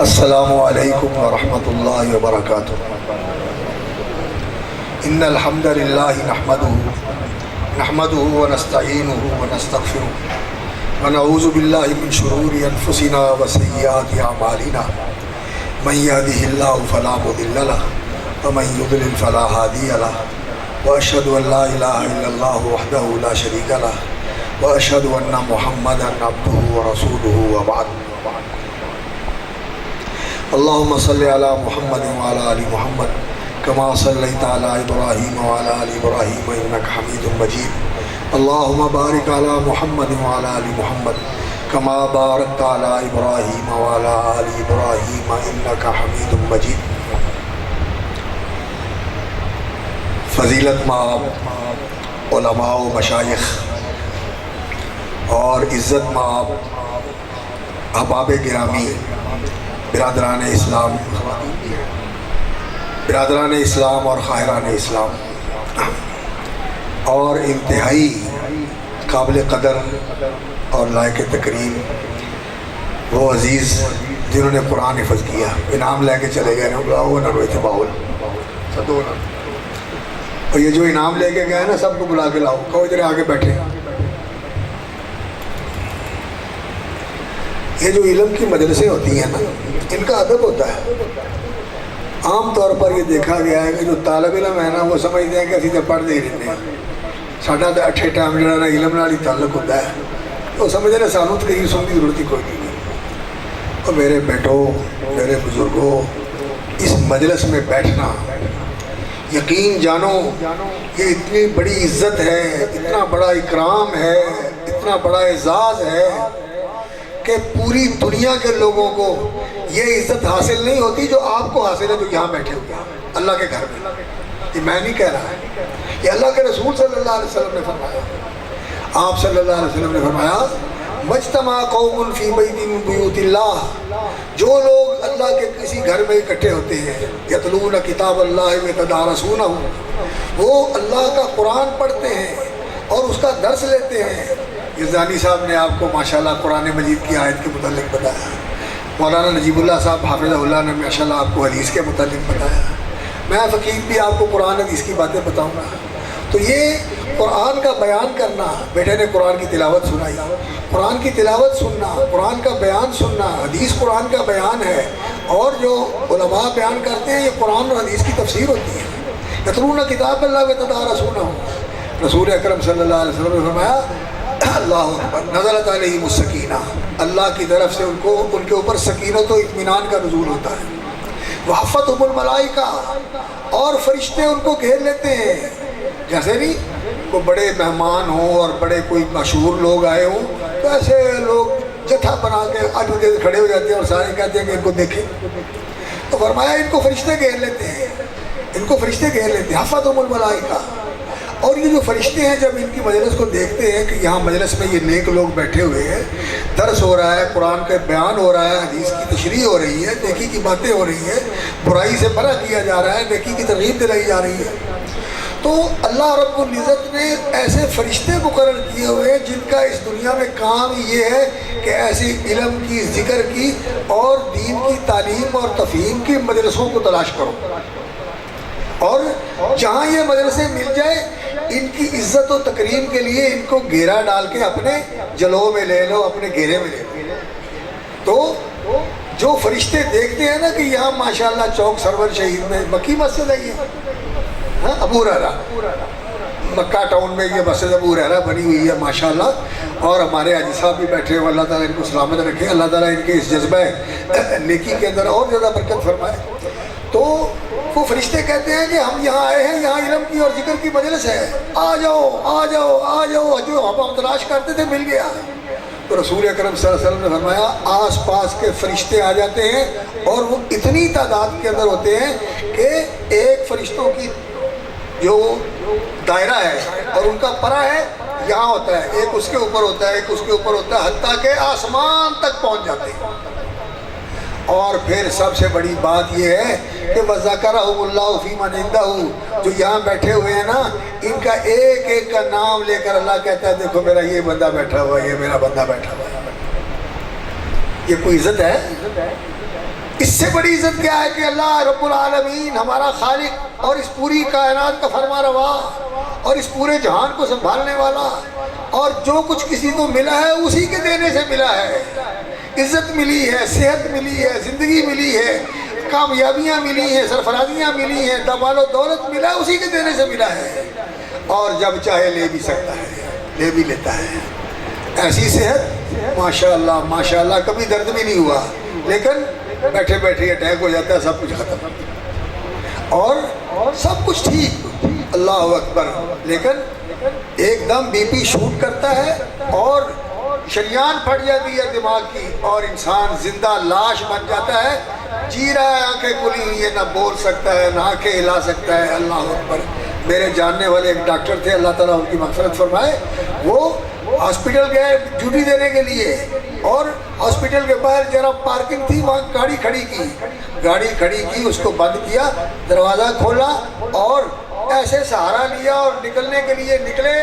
السلام علیکم ورحمۃ اللہ وبرکاتہ۔ ان الحمد للہ نحمده ونستعینه ونستغفره ونعوذ باللہ من شرور انفسنا وسیئات اعمالنا من يهده الله فلا مضل له ومن يضلل فلا هادي له واشهد ان لا اله الا الله وحده لا شريك له واشهد ان محمدا عبده ورسوله وبعد۔ اللهم صل على محمد وعلى آل محمد كما صليت على إبراهيم وعلى آل إبراهيم إنك حميد مجيد۔ اللهم بارك على محمد وعلى آل محمد كما باركت على إبراهيم وعلى آل إبراهيم إنك حميد مجيد۔ فضیلت مآب علماء و مشائخ اور عزت مآب احباب گرامی، برادران اسلام اور خاہران اسلام، اور انتہائی قابل قدر اور لائق تکریم وہ عزیز جنہوں نے قرآن حفظ کیا، انعام لے کے چلے گئے اور یہ جو انعام لے کے گئے نا سب کو بلا کے لاؤ، کہو ادھر آگے بیٹھے۔ یہ جو علم کی مجلسیں ہوتی ہیں نا، ان کا ادب ہوتا ہے۔ عام طور پر یہ دیکھا گیا ہے کہ جو طالب علم ہے نا وہ سمجھتے ہیں کہ اسی تو پڑھ دے رہے ہیں، ساڈا تو اٹھے ٹائم جہاں علم نال ہی تعلق ہوتا ہے، وہ سمجھتے ہیں سانوں تو کہیں سننے کی ضرورت ہی کوئی نہیں ہے۔ اور میرے بیٹوں، میرے بزرگوں، اس مجلس میں بیٹھنا یقین جانو یہ اتنی بڑی عزت ہے، اتنا بڑا اکرام ہے، اتنا بڑا اعزاز ہے کہ پوری دنیا کے لوگوں کو یہ عزت حاصل نہیں ہوتی جو آپ کو حاصل ہے، جو یہاں بیٹھے ہوئے ہیں اللہ کے گھر میں۔ یہ میں نہیں کہہ رہا، یہ اللہ کے رسول صلی اللہ علیہ وسلم نے فرمایا۔ آپ صلی اللہ علیہ وسلم نے فرمایا مجتمع قوم فی بیت من بیوت اللہ، جو لوگ اللہ کے کسی گھر میں اکٹھے ہوتے ہیں، یتلون کتاب اللہ ویتدارسونہ، وہ اللہ کا قرآن پڑھتے ہیں اور اس کا درس لیتے ہیں۔ یزدانی صاحب نے آپ کو ماشاءاللہ قرآن مجید کی آیت کے متعلق بتایا، مولانا نجیب اللہ صاحب حافظہ اللہ نے ماشاءاللہ آپ کو حدیث کے متعلق بتایا، میں فقیر بھی آپ کو قرآن حدیث کی باتیں بتاؤں گا۔ تو یہ قرآن کا بیان کرنا، بیٹے نے قرآن کی تلاوت سنائی، قرآن کی تلاوت سننا، قرآن کا بیان سننا، حدیث قرآن کا بیان ہے، اور جو علماء بیان کرتے ہیں یہ قرآن اور حدیث کی تفسیر ہوتی ہے۔ یتلون کتاب اللہ ویتدارسونہ، رسول اکرم صلی اللہ علیہ وسلم نے فرمایا اللہ اکبر، نزلت علیہم السکینہ، اللہ کی طرف سے ان کے اوپر سکینت و اطمینان کا نزول ہوتا ہے۔ وحفتہم الملائکہ، اور فرشتے ان کو گھیر لیتے ہیں، جیسے نہیں کوئی بڑے مہمان ہوں اور بڑے کوئی مشہور لوگ آئے ہوں تو ایسے لوگ جتھا بنا کے آٹھ بجے کھڑے ہو جاتے ہیں اور سارے کہتے ہیں کہ ان کو دیکھیں، تو فرمایا ان کو فرشتے گھیر لیتے ہیں، ان کو فرشتے گھیر لیتے ہیں، حفتہم الملائکہ۔ اور یہ جو فرشتے ہیں جب ان کی مجلس کو دیکھتے ہیں کہ یہاں مجلس میں یہ نیک لوگ بیٹھے ہوئے ہیں، درس ہو رہا ہے، قرآن کا بیان ہو رہا ہے، حدیث کی تشریح ہو رہی ہے، نیکی کی باتیں ہو رہی ہیں، برائی سے منع کیا جا رہا ہے، نیکی کی ترغیب دلائی جا رہی ہے، تو اللہ رب العزت نے ایسے فرشتے مقرر کیے ہوئے ہیں جن کا اس دنیا میں کام یہ ہے کہ ایسی علم کی، ذکر کی اور دین کی تعلیم اور تفہیم کی مجلسوں کو تلاش کرو، اور جہاں یہ مجلسیں مل جائے ان کی عزت و تکریم کے لیے ان کو گھیرا ڈال کے اپنے جلو میں لے لو، اپنے گھیرے میں لے لو۔ تو جو فرشتے دیکھتے ہیں نا کہ یہاں ماشاءاللہ چوک سرور شہید میں مکی مسجد ہے، یہ ابو ہریرہ، مکہ ٹاؤن میں یہ مسجد ابو ہریرہ بنی ہوئی ہے ماشاءاللہ، اور ہمارے حاجی صاحب بھی بیٹھے ہیں، اللہ تعالیٰ ان کو سلامت رکھے، اللہ تعالیٰ ان کے اس جذبہ نیکی کے اندر اور زیادہ برکت فرمائے۔ تو وہ فرشتے کہتے ہیں کہ ہم یہاں آئے ہیں، یہاں علم کی اور ذکر کی مجلس ہے، آ جاؤ آ جاؤ آ جاؤ، جو ہم تلاش کرتے تھے مل گیا۔ تو رسول اکرم صلی اللہ علیہ وسلم نے فرمایا آس پاس کے فرشتے آ جاتے ہیں، اور وہ اتنی تعداد کے اندر ہوتے ہیں کہ ایک فرشتوں کی جو دائرہ ہے اور ان کا پرا ہے یہاں ہوتا ہے، ایک اس کے اوپر ہوتا ہے، ایک اس کے اوپر ہوتا ہے، حتیٰ کہ آسمان تک پہنچ جاتے ہیں۔ اور پھر سب سے بڑی بات یہ ہے کہ وَذَكَرَهُمُ اللَّهُ فِي مَنْ عِنْدَهُ، جو یہاں بیٹھے ہوئے ہیں نا، ان کا ایک ایک کا نام لے کر اللہ کہتا ہے دیکھو میرا یہ بندہ بیٹھا ہوا ہے، یہ میرا بندہ بیٹھا ہوا ہے۔ یہ کوئی عزت ہے؟ اس سے بڑی عزت کیا ہے کہ اللہ رب العالمین ہمارا خالق اور اس پوری کائنات کا فرما روا اور اس پورے جہان کو سنبھالنے والا، اور جو کچھ کسی کو ملا ہے اسی کے دینے سے ملا ہے۔ عزت ملی ہے، صحت ملی ہے، زندگی ملی ہے، کامیابیاں ملی ہیں، سرفرازیاں ملی ہیں، مال و دولت ملا ہے، اسی کے دینے سے ملا ہے، اور جب چاہے لے بھی سکتا ہے، لے بھی لیتا ہے۔ ایسی صحت ماشاءاللہ ماشاءاللہ، کبھی درد بھی نہیں ہوا، لیکن بیٹھے بیٹھے اٹیک ہو جاتا ہے، سب کچھ ختم اور سب کچھ ٹھیک، اللہ اکبر، لیکن ایک دم بی پی شوٹ کرتا ہے اور شریان پھٹ جاتی ہے دماغ کی، اور انسان زندہ لاش بن جاتا ہے، جی رہا ہے، آنکھیں کھلی ہوئی ہیں، نہ بول سکتا ہے، نہ آنکھیں ہلا سکتا ہے۔ اللہ اکبر۔ میرے جاننے والے ایک ڈاکٹر تھے، اللہ تعالیٰ ان کی مغفرت فرمائے، وہ ہاسپٹل گئے ڈیوٹی دینے کے لیے، اور ہاسپٹل کے باہر ذرا پارکنگ تھی، وہاں گاڑی کھڑی کی، اس کو بند کیا، دروازہ کھولا اور ایسے سہارا لیا اور نکلنے کے لیے نکلے،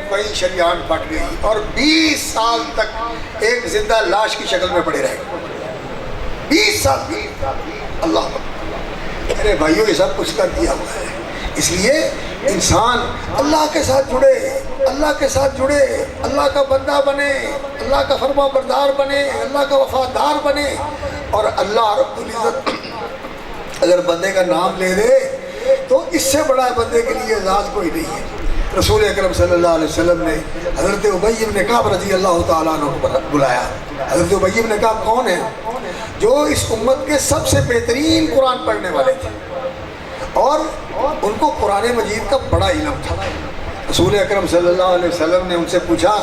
وہی شریان پھٹ گئی، اور 20 سال تک ایک زندہ لاش کی شکل میں پڑے رہے، 20 سال بھی۔ اللہ اکبر۔ ارے بھائیو، یہ سب کچھ کر دیا ہوا ہے، اس لیے انسان اللہ کے ساتھ جڑے، اللہ کے ساتھ جڑے، اللہ کا بندہ بنے، اللہ کا فرما بردار بنے، اللہ کا وفادار بنے، اور اللہ رب العزت اگر بندے کا نام لے دے تو اس سے بڑا بندے کے لیے اعزاز کوئی نہیں ہے۔ رسول اکرم صلی اللہ علیہ وسلم نے حضرت ابی بن کعب رضی اللہ تعالیٰ عنہ کو بلایا۔ حضرت ابی بن کعب کون ہیں؟ جو اس امت کے سب سے بہترین قرآن پڑھنے والے تھے، اور ان کو قرآن مجید کا بڑا علم تھا۔ رسول اکرم صلی اللہ علیہ وسلم نے ان سے پوچھا،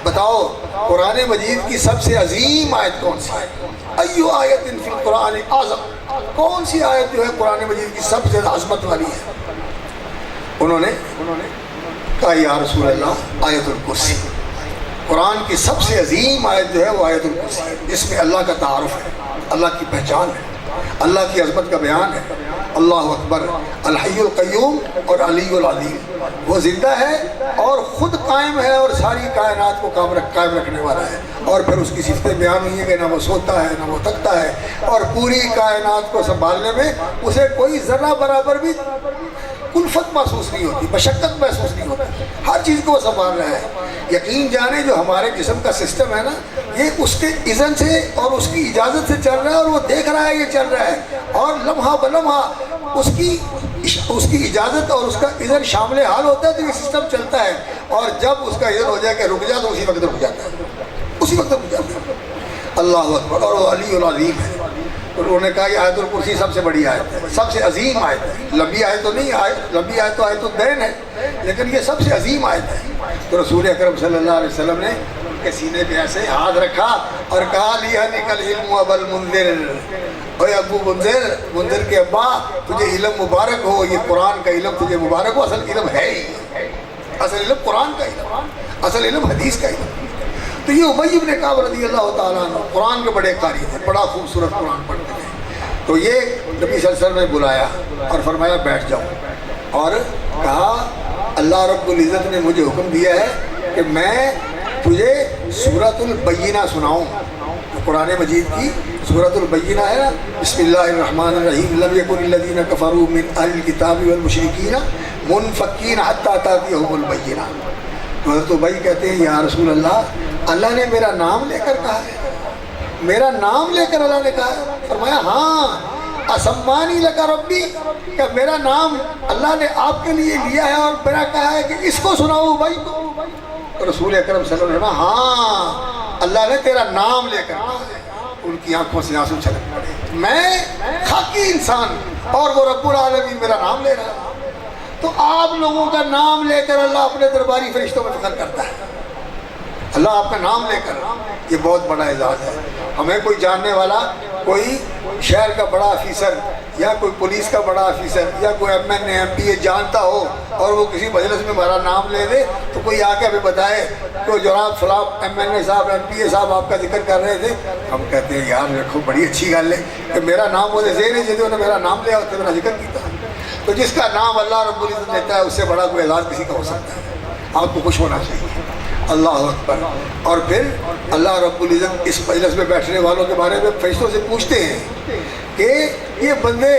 بتاؤ قرآن مجید کی سب سے عظیم آیت کون سی ہے؟ ایو آیت فی القرآن اعظم، کون سی آیت جو ہے قرآن مجید کی سب سے عظمت والی ہے؟ انہوں نے کہا یا رسول اللہ آیت الکرسی، قرآن کی سب سے عظیم آیت جو ہے وہ آیت الکرسی ہے، جس میں اللہ کا تعارف ہے، اللہ کی پہچان ہے، اللہ کی عظمت کا بیان ہے۔ اللہ اکبر۔ الحی القیوم اور علی العظیم، وہ زندہ ہے اور خود قائم ہے اور ساری کائنات کو قائم رکھنے والا ہے، اور پھر اس کی صفتیں بیان ہوئی ہیں کہ نہ وہ سوتا ہے نہ وہ تھکتا ہے، اور پوری کائنات کو سنبھالنے میں اسے کوئی ذرہ برابر بھی الفت محسوس نہیں ہوتی، مشقت محسوس نہیں ہوتی، ہر چیز کو وہ سنبھال رہا ہے۔ یقین جانے جو ہمارے جسم کا سسٹم ہے نا، یہ اس کے اذن سے اور اس کی اجازت سے چل رہا ہے، اور وہ دیکھ رہا ہے یہ چل رہا ہے، اور لمحہ بلمحہ اس کی اجازت اور اس کا اذن شامل حال ہوتا ہے تو یہ سسٹم چلتا ہے، اور جب اس کا اذن ہو جائے کہ رک جا تو اسی وقت رک جاتا ہے، اسی وقت رک جاتا ہے۔ اللہ اکبر۔ اور وہ علی العظیم ہے۔ انہوں نے کہا یہ آیت الکرسی سب سے بڑی آیت ہے، سب سے عظیم آیت ہے، لمبی آیت تو نہیں، لمبی آیت تو آیت الدین ہے، لیکن یہ سب سے عظیم آیت ہے۔ تو رسول اکرم صلی اللہ علیہ وسلم نے ان کے سینے پہ ایسے ہاتھ رکھا اور کہا لیہنک العلم ابا المنذر، اے ابو منذر کے ابا تجھے علم مبارک ہو، یہ قرآن کا علم تجھے مبارک ہو، اصل علم ہے ہی، اصل علم قرآن کا علم، اصل علم حدیث کا علم۔ تو یہ ابی بن کعب رضی اللہ تعالیٰ عنہ قرآن کے بڑے قاری تھے، بڑا خوبصورت قرآن پڑھتے تھے۔ تو یہ نبی صلی اللہ علیہ وسلم نے بلایا اور فرمایا بیٹھ جاؤ، اور کہا اللہ رب العزت نے مجھے حکم دیا ہے کہ میں تجھے سورۃ البینہ سناؤں۔ قرآن مجید کی سورۃ البینہ ہے نا، بسم اللہ الرحمن الرحیم، لم یکن الذین کفروا من اہل الکتاب والمشرکین منفکین حتی تأتیہم البینہ۔ حضرت ابی کہتے ہیں یا رسول اللہ نے میرا نام لے کر کہا ہے، میرا نام لے کر اللہ نے کہا ہے؟ فرمایا ہاں، اسمانی لک ربی، کہ میرا نام اللہ نے آپ کے لیے لیا ہے اور میرا کہا ہے کہ اس کو سناؤ ابی کو۔ رسول اکرم صلی اللہ علیہ وسلم ہاں اللہ نے تیرا نام لے کر کہا ہے۔ ان کی آنکھوں سے آنسو چھلک پڑے، میں خاکی انسان اور وہ رب العالمین میرا نام لے رہا ہے۔ تو آپ لوگوں کا نام لے کر اللہ اپنے درباری فرشتوں میں فخر کرتا ہے، اللہ آپ کا نام لے کر، یہ بہت بڑا اعزاز ہے۔ ہمیں کوئی جاننے والا، کوئی شہر کا بڑا آفیسر یا کوئی پولیس کا بڑا آفیسر یا کوئی M N A M P A جانتا ہو اور وہ کسی مجلس میں ہمارا نام لے دے تو کوئی آ کے ہمیں بتائے کہ جناب فلاں ایم این اے صاحب ایم پی اے صاحب آپ کا ذکر کر رہے تھے، ہم کہتے ہیں یار دیکھو بڑی اچھی گل ہے کہ میرا نام وہ ذہن ہے جیسے انہوں نے میرا نام لیا ہوتا ہے میرا ذکر کیا. تو جس کا نام اللہ رب العزت لیتا ہے اس سے بڑا کوئی اعزاز کسی کا ہو سکتا ہے. آپ کو خوش ہونا چاہیے. اللہ اکبر. اور پھر اللہ رب العزت اس مجلس میں بیٹھنے والوں کے بارے میں فرشتوں سے پوچھتے ہیں کہ یہ بندے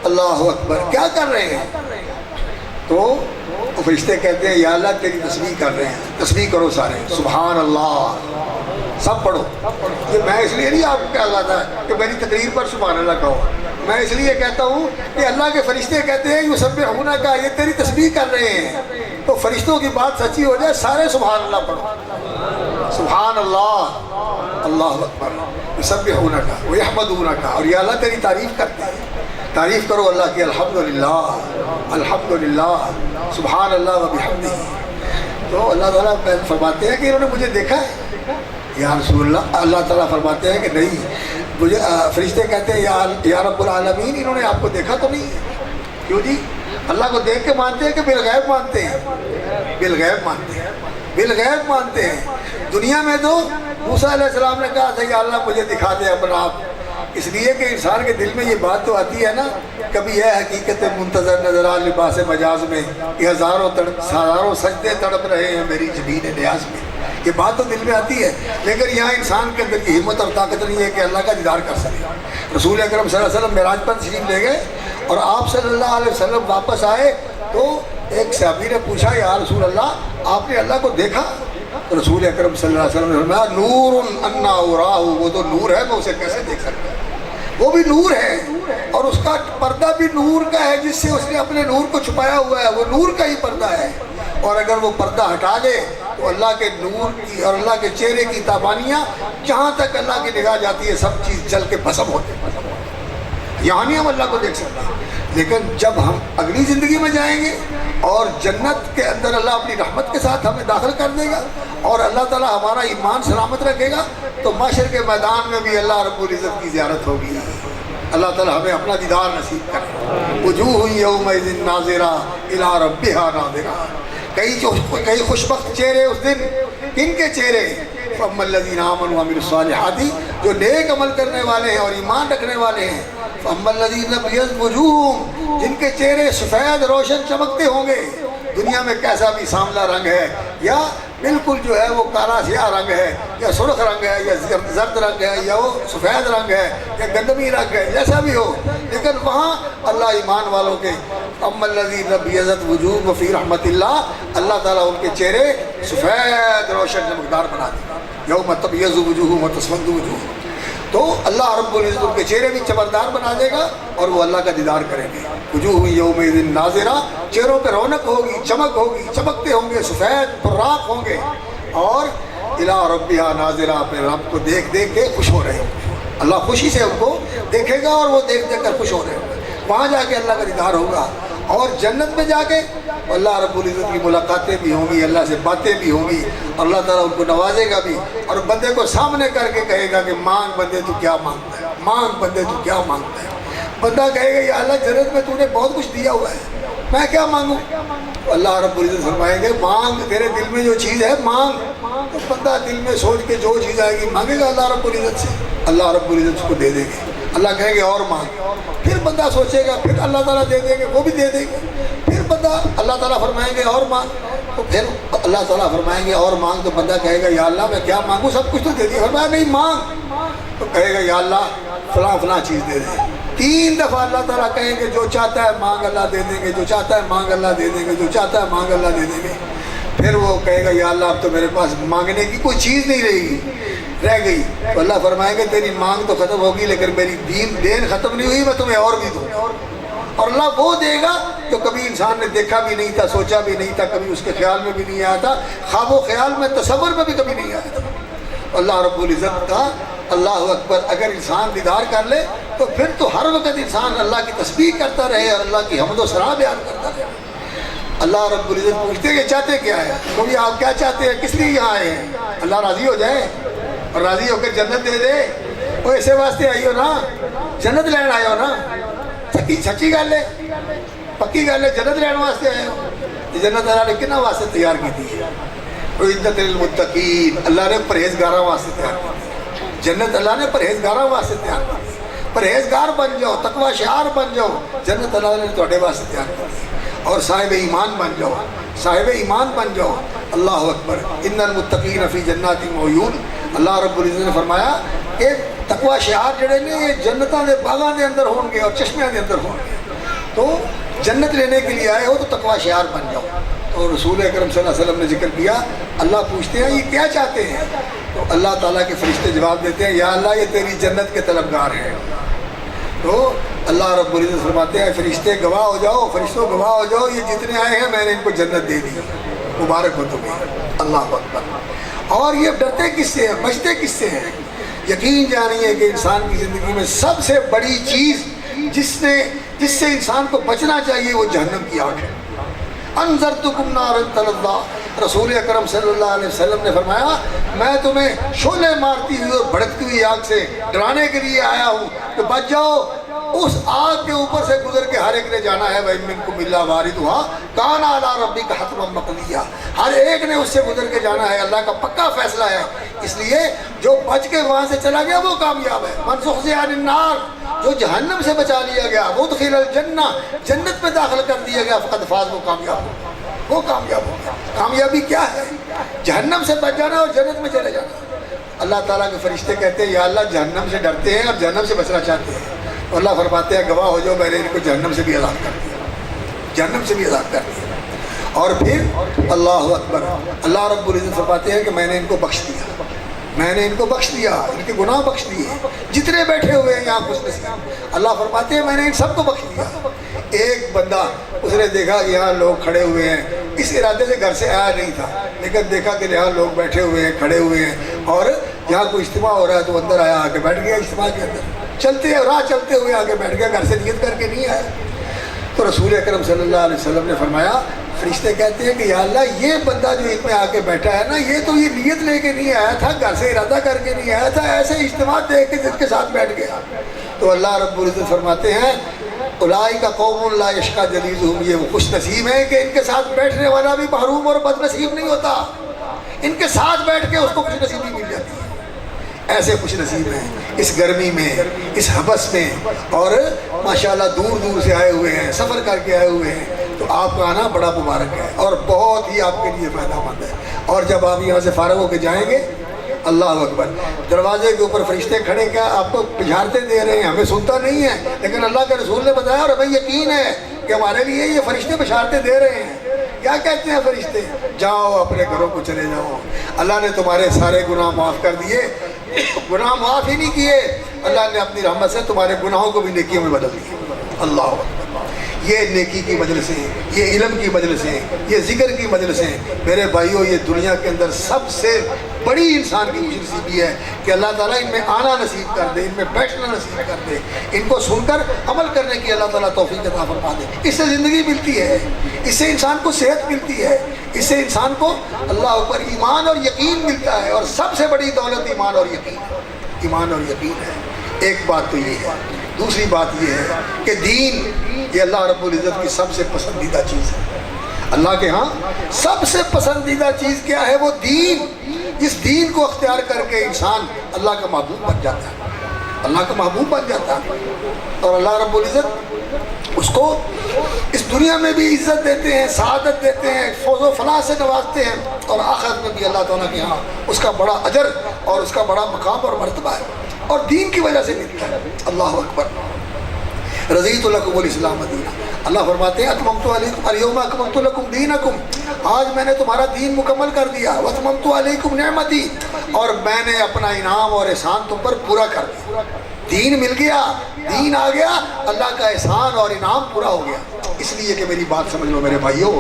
اللہ اکبر کیا کر رہے ہیں؟ تو فرشتے کہتے ہیں یا اللہ تیری تسبیح کر رہے ہیں. تسبیح کرو سارے، سبحان اللہ سب پڑھو. یہ میں اس لیے نہیں آپ کو کہا جاتا ہے کہ میری تقریر پر سبحان اللہ کہو، میں اس لیے کہتا ہوں کہ اللہ کے فرشتے کہتے ہیں یسبحون کا، یہ تیری تسبیح کر رہے ہیں. تو فرشتوں کی بات سچی ہو جائے سارے سبحان اللہ پڑھو. سبحان اللہ، اللہ اکبر، یسبحون کا ویحمدون کا، اور یا اللہ تیری تعریف کرتے ہیں. تعریف کرو اللہ کی، الحمدللہ الحمدللہ سبحان اللہ و بحمدہ. تو اللہ تعالیٰ فرماتے ہیں کہ انہوں نے مجھے دیکھا ہے یا رسول اللہ. اللہ تعالیٰ فرماتے ہیں کہ نہیں. مجھے فرشتے کہتے ہیں یا رب العالمین انہوں نے آپ کو دیکھا تو نہیں ہے. کیوں جی؟ اللہ کو دیکھ کے مانتے ہیں کہ بالغیب مانتے ہیں؟ بالغیب مانتے ہیں، بالغیب مانتے ہیں. دنیا میں تو موسیٰ علیہ السلام نے کہا تھا یا اللہ مجھے دکھا دے اپنا آپ، اس لیے کہ انسان کے دل میں یہ بات تو آتی ہے نا کبھی ہے حقیقت منتظر نظر آ لباس مجاز میں کہ ہزاروں سجدے تڑپ رہے ہیں میری جبین نیاز میں. یہ بات تو دل میں آتی ہے، لیکن یہاں انسان کے اندر کی ہمت اور طاقت نہیں ہے کہ اللہ کا دیدار کر سکے. رسول اکرم صلی اللہ علیہ وسلم معراج پر تشریف لے گئے اور آپ صلی اللہ علیہ وسلم واپس آئے تو ایک صحابی نے پوچھا یا رسول اللہ آپ نے اللہ کو دیکھا؟ رسول اکرم صلی اللہ علیہ وسلم نے فرمایا نور انا اراہ، وہ تو نور ہے میں اسے کیسے دیکھ سکتا ہوں. وہ بھی نور ہے اور اس کا پردہ بھی نور کا ہے جس سے اس نے اپنے نور کو چھپایا ہوا ہے، وہ نور کا ہی پردہ ہے. اور اگر وہ پردہ ہٹا دے تو اللہ کے نور کی اور اللہ کے چہرے کی تابانیاں جہاں تک اللہ کی نگاہ جاتی ہے سب چیز جل کے بھسم ہوتی ہے. یہاں نہیں ہم اللہ کو دیکھ سکتے، لیکن جب ہم اگلی زندگی میں جائیں گے اور جنت کے اندر اللہ اپنی رحمت کے ساتھ ہمیں داخل کر دے گا اور اللہ تعالیٰ ہمارا ایمان سلامت رکھے گا تو محشر کے میدان میں بھی اللہ رب العزت کی زیارت ہوگی. اللہ تعالیٰ ہمیں اپنا دیدار نصیب کرے. وجوہ یومئذ ناظرہ الی ربہا ناظرہ. کئی خوشبخت چہرے اس دن، کن کے چہرے؟ فَأَمَّا الَّذِينَ آمَنُوا وَعَمِلُوا الصَّالِحَاتِ، جو نیک عمل کرنے والے ہیں اور ایمان رکھنے والے ہیں. فَأَمَّا الَّذِينَ ابْيَضَّتْ وُجُوهُهُمْ، جن کے چہرے سفید روشن چمکتے ہوں گے. دنیا میں کیسا بھی سانولا رنگ ہے یا بالکل جو ہے وہ کالا سیاہ رنگ ہے یا سرخ رنگ ہے یا زرد رنگ ہے یا وہ سفید رنگ ہے یا گندمی رنگ ہے، جیسا بھی ہو، لیکن وہاں اللہ ایمان والوں کے اما الذین ابیضت وجوہہم فی رحمت اللہ، اللہ تعالیٰ ان کے چہرے سفید روشن چمکدار بنا دے. یوم تبیض وجوہ وتسود وجوہ. تو اللہ رب العزت ان کے چہرے بھی چمکدار بنا دے گا اور وہ اللہ کا دیدار کریں گے. وجوہ یومئذ ناظرہ، چہروں پہ رونق ہوگی، چمک ہوگی، چمکتے ہوں گے، سفید پراق ہوں گے اور الی ربہا ناظرہ، اپنے رب کو دیکھ دیکھ کے خوش ہو رہے ہوں گے. اللہ خوشی سے ان کو دیکھے گا اور وہ دیکھ دیکھ کر خوش ہو رہے ہوں گے. وہاں جا کے اللہ کا دیدار ہوگا اور جنت میں جا کے اللہ رب العزت کی ملاقاتیں بھی ہوں گی، اللہ سے باتیں بھی ہوں گی، اللہ تعالیٰ ان کو نوازے گا بھی اور بندے کو سامنے کر کے کہے گا کہ مانگ بندے تو کیا مانگتا ہے، مانگ بندے تو کیا مانگتا ہے. بندہ کہے گا یا اللہ جنت میں تو نے بہت کچھ دیا ہوا ہے، میں کیا مانگوں؟ اللہ رب العزت فرمائیں گے مانگ، تیرے دل میں جو چیز ہے مانگ. تو بندہ دل میں سوچ کے جو چیز آئے گی مانگے گا اللہ رب العزت سے، اللہ رب العزت اس کو دے دیں گے. اللہ کہیں گے اور مانگ، پھر بندہ سوچے گا، پھر اللہ تعالیٰ دے دیں گے، وہ بھی دے دیں گے. پھر بندہ اللہ تعالیٰ فرمائیں گے اور مانگ، تو پھر اللہ تعالیٰ فرمائیں گے اور مانگ. تو بندہ کہے گا یا اللہ میں کیا مانگوں، سب کچھ تو دے دیا. فرمایا نہیں مانگ، تو کہے گا یا اللہ فلاں فلاں چیز دے دیں. 3 دفعہ اللہ تعالیٰ کہیں گے جو چاہتا ہے مانگ اللہ دے دیں گے، جو چاہتا ہے مانگ اللہ دے دیں گے، جو چاہتا ہے مانگ اللہ دے دیں گے. پھر وہ کہے گا یا اللہ اب تو میرے پاس مانگنے کی کوئی چیز نہیں رہ گئی. تو اللہ فرمائیں گے تیری مانگ تو ختم ہوگی لیکن میری دین ختم نہیں ہوئی، میں تمہیں اور بھی دوں. اور اللہ وہ دے گا جو کبھی انسان نے دیکھا بھی نہیں تھا، سوچا بھی نہیں تھا، کبھی اس کے خیال میں بھی نہیں آیا تھا، خواب و خیال میں تصور میں بھی کبھی نہیں آیا تھا. اللہ رب العزت کا اللہ اکبر اگر انسان دیدار کر لے تو پھر تو ہر وقت انسان اللہ کی تسبیح کرتا رہے اور اللہ کی حمد و ثنا بیان کرتا رہے. اللہ رب العزت پوچھتے کہ چاہتے کیا ہے، کبھی آپ کیا چاہتے ہیں، کس لیے یہاں آئے ہیں؟ اللہ راضی ہو جائے اور راضی ہو کر جنت دے دے وہ اسے واسطے آئی ہو نا، جنت لین آئے ہو نا، سچی گل ہے، پکی گل ہے، جنت لین واسطے آئے ہو۔ جنت اللہ نے کنا واسطے تیار کی تھی؟ عدت للمتقین، اللہ نے پرہیزگاراں واسطے تیار کی، جنت اللہ نے پرہیزگاراں واسطے تیار کی۔ پرہیزگار بن جاؤ، تقوی شعار بن جاؤ، جنت اللہ نے تواڈے واسطے تیار کی، اور صاحب ایمان بن جاؤ، صاحب ایمان بن جاؤ۔ اللہ اکبر، ان المتقین فی جنات وعیون، اللہ رب العزت نے فرمایا کہ تقوی شعار جڑے نے یہ جنتاں دے باغاں دے اندر ہون گے اور چشمیاں دے اندر ہون گے۔ تو جنت لینے کے لیے آئے ہو تو تقوی شعار بن جاؤ۔ تو رسول اکرم صلی اللہ علیہ وسلم نے ذکر کیا، اللہ پوچھتے ہیں یہ کیا چاہتے ہیں؟ تو اللہ تعالیٰ کے فرشتے جواب دیتے ہیں یا اللہ یہ تیری جنت کے طلبگار ہیں۔ تو اللہ رب العزت فرماتے ہیں فرشتے گواہ ہو جاؤ، فرشتوں گواہ ہو جاؤ، یہ جتنے آئے ہیں میں نے ان کو جنت دے دی، مبارک ہو تمہیں۔ اللہ اکبر۔ اور یہ ڈرتے کس سے ہیں، بچتے کس سے ہیں؟ یقین جانیے کہ انسان کی زندگی میں سب سے بڑی چیز جس سے انسان کو بچنا چاہیے وہ جہنم کی آگ ہے۔ انذرتکم نارا تلظی، رسول اکرم صلی اللہ علیہ وسلم نے فرمایا میں تمہیں شعلے مارتی ہوئی اور بھڑکتی ہوئی آگ سے ڈرانے کے لیے آیا ہوں کہ بچ جاؤ، اس آگ کے اوپر سے گزر کے ہر ایک نے جانا ہے۔ وَإِن مِّنكُمْ إِلَّا وَارِدُهَا كَانَ عَلَىٰ رَبِّكَ حَتْمًا مَّقْضِيًّا، ہر ایک نے اس سے گزر کے جانا ہے، اللہ کا پکا فیصلہ ہے۔ اس لیے جو بچ کے وہاں سے چلا گیا وہ کامیاب ہے۔ مَن زُحْزِحَ عَنِ النَّارِ، جو جہنم سے بچا لیا گیا، وَأُدْخِلَ الْجَنَّةَ، جنت میں داخل کر دیا گیا، فقد فاز، وہ کامیاب ہو گیا، وہ کامیاب ہو گیا۔ کامیابی کیا ہے؟ جہنم سے بچ جانا اور جنت میں چلے جانا۔ اللہ تعالیٰ کے فرشتے کہتے ہیں یا اللہ جہنم سے ڈرتے ہیں اور جہنم سے بچنا چاہتے ہیں۔ اللہ فرماتے ہیں گواہ ہو جاؤ میں نے ان کو جہنم سے بھی آزاد کر دیا، جہنم سے بھی آزاد کر دیا۔ اور پھر اللہ اکبر، اللہ رب العزت فرماتے ہیں کہ میں نے ان کو بخش دیا، میں نے ان کو بخش دیا، ان کے گناہ بخش دیے، جتنے بیٹھے ہوئے ہیں یہاں خوش نصیب، اللہ فرماتے ہیں میں نے ان سب کو بخش دیا۔ ایک بندہ اس نے دیکھا کہ یہاں لوگ کھڑے ہوئے ہیں، اس ارادے سے گھر سے آیا نہیں تھا، لیکن دیکھا کہ یہاں لوگ بیٹھے ہوئے ہیں، کھڑے ہوئے ہیں، اور یہاں کوئی اجتماع ہو رہا ہے تو اندر آیا، آ کے بیٹھ گیا اجتماع کے اندر، چلتے راہ چلتے ہوئے آگے بیٹھ گیا، گھر سے نیت کر کے نہیں آیا۔ تو رسول اکرم صلی اللہ علیہ وسلم نے فرمایا فرشتے کہتے ہیں کہ یا اللہ یہ بندہ جو اس میں آ کے بیٹھا ہے نا، یہ تو یہ نیت لے کے نہیں آیا تھا، گھر سے ارادہ کر کے نہیں آیا تھا، ایسے اجتماع دیکھ کے جس کے ساتھ بیٹھ گیا۔ تو اللہ رب العزت فرماتے ہیں اولئک قوم لا یشقی جلیسہم، یہ وہ خوش نصیب ہیں کہ ان کے ساتھ بیٹھنے والا بھی محروم اور بد نصیب نہیں ہوتا، ان کے ساتھ بیٹھ کے اس کو خوش نصیبی مل جاتی ہے۔ ایسے خوش نصیب ہیں اس گرمی میں، اس حبس میں، اور ماشاءاللہ دور دور سے آئے ہوئے ہیں، سفر کر کے آئے ہوئے ہیں، تو آپ کا آنا بڑا مبارک ہے اور بہت ہی آپ کے لیے فائدہ مند ہے۔ اور جب آپ یہاں سے فارغ ہو کے جائیں گے، اللہ اکبر، دروازے کے اوپر فرشتے کھڑے کیا آپ کو بشارتیں دے رہے ہیں، ہمیں سنتا نہیں ہے، لیکن اللہ کے رسول نے بتایا اور ہمیں یقین ہے کہ ہمارے لیے یہ فرشتے بشارتیں دے رہے ہیں۔ کیا کہتے ہیں فرشتے؟ جاؤ اپنے گھروں کو چلے جاؤ، اللہ نے تمہارے سارے گناہ معاف کر دیے، گناہ معاف ہی نہیں کیے، اللہ نے اپنی رحمت سے تمہارے گناہوں کو بھی نیکیوں میں بدل دیا۔ اللہ اکبر، یہ نیکی کی مجلسیں، یہ علم کی مجلسیں، یہ ذکر کی مجلسیں، میرے بھائیوں یہ دنیا کے اندر سب سے بڑی انسان کی خوش نصیبی ہے کہ اللہ تعالیٰ ان میں آنا نصیب کر دے، ان میں بیٹھنا نصیب کر دے، ان کو سن کر عمل کرنے کی اللہ تعالیٰ توفیق عطا فرما دے۔ اس سے زندگی ملتی ہے، اس سے انسان کو صحت ملتی ہے، اس سے انسان کو اللہ پر ایمان اور یقین ملتا ہے، اور سب سے بڑی دولت ایمان اور یقین ہے، ایمان اور یقین ہے۔ ایک بات تو یہ ہے، دوسری بات یہ ہے کہ دین یہ اللہ رب العزت کی سب سے پسندیدہ چیز ہے۔ اللہ کے ہاں سب سے پسندیدہ چیز کیا ہے؟ وہ دین۔ اس دین کو اختیار کر کے انسان اللہ کا محبوب بن جاتا ہے، اللہ کا محبوب بن جاتا ہے، اور اللہ رب العزت اس کو اس دنیا میں بھی عزت دیتے ہیں، سعادت دیتے ہیں، فوز و فلاح سے نوازتے ہیں، اور آخرت میں بھی اللہ تعالیٰ کے ہاں اس کا بڑا اجر اور اس کا بڑا مقام اور مرتبہ ہے، اور دین کی وجہ سے ملتا ہے۔ اللہ اکبر، رضیت لکم الاسلام دینا، اللہ فرماتے ہیں اتممت علیکم الیوم اکملت لکم دینکم، آج میں نے تمہارا دین مکمل کر دیا، واتممت علیکم نعمتی، اور میں نے اپنا انعام اور احسان تم پر پورا کر دیا۔ دین مل گیا، دین آ گیا، اللہ کا احسان اور انعام پورا ہو گیا۔ اس لیے کہ میری بات سمجھ لو میرے بھائیوں،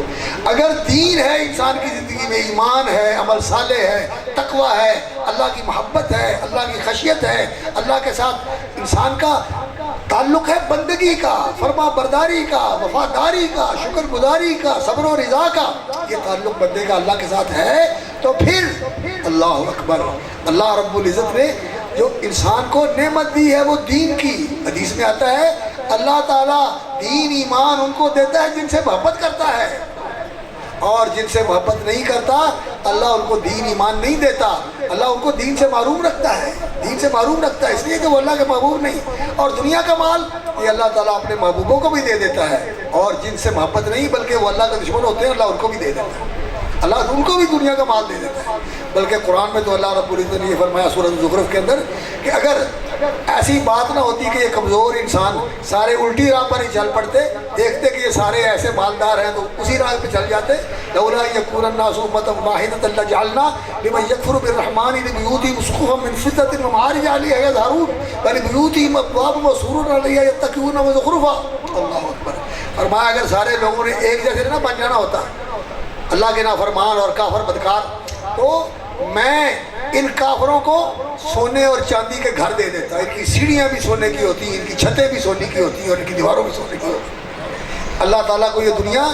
اگر دین ہے انسان کی زندگی میں، ایمان ہے، عمل صالح ہے، تقوی ہے، اللہ کی محبت ہے، اللہ کی خشیت ہے، اللہ کے ساتھ انسان کا تعلق ہے بندگی کا، فرما برداری کا، وفاداری کا، شکر گزاری کا، صبر و رضا کا، یہ تعلق بندے کا اللہ کے ساتھ ہے، تو پھر اللہ اکبر، اللہ رب العزت نے جو انسان کو نعمت دی ہے وہ دین کی. حدیث میں آتا ہے اللہ تعالیٰ دین ایمان ان کو دیتا ہے جن سے محبت کرتا ہے، اور جن سے محبت نہیں کرتا اللہ ان کو دین ایمان نہیں دیتا. اللہ ان کو دین سے محروم رکھتا ہے، دین سے محروم رکھتا ہے اس لیے کہ وہ اللہ کے محبوب نہیں. اور دنیا کا مال یہ اللہ تعالیٰ اپنے محبوبوں کو بھی دے دیتا ہے، اور جن سے محبت نہیں بلکہ وہ اللہ کے دشمن ہوتے ہیں اللہ ان کو بھی دے دیتا ہے. اللہ ان کو بھی دنیا کا مال دے دیتا ہے. بلکہ قرآن میں تو اللہ رب العزت نے یہ فرمایا سورۃ زخرف کے اندر کہ اگر ایسی بات نہ ہوتی کہ یہ کمزور انسان سارے الٹی راہ پر ہی چل پڑتے، دیکھتے کہ یہ سارے ایسے مالدار ہیں تو اسی راہ پہ چل جاتے. لولا یکون الناس امۃ واحدۃ لجعلنا لمن یکفر بالرحمن لبیوتہم سقفا من فضۃ ومعارج علیہا یظہرون ولبیوتہم ابواب وسرر علیہا یتکئون وزخرفا. اللہ اکبر. فرمایا اگر سارے لوگوں نے ایک جیسے نہ بن جانا ہوتا اللہ کے نافرمان اور کافر بدکار، تو میں ان کافروں کو سونے اور چاندی کے گھر دے دیتا. ان کی سیڑھیاں بھی سونے کی ہوتی ہیں، ان کی چھتیں بھی سونے کی ہوتی ہیں، اور ان کی دیواروں بھی سونے کی ہوتی ہیں. اللہ تعالیٰ کو یہ دنیا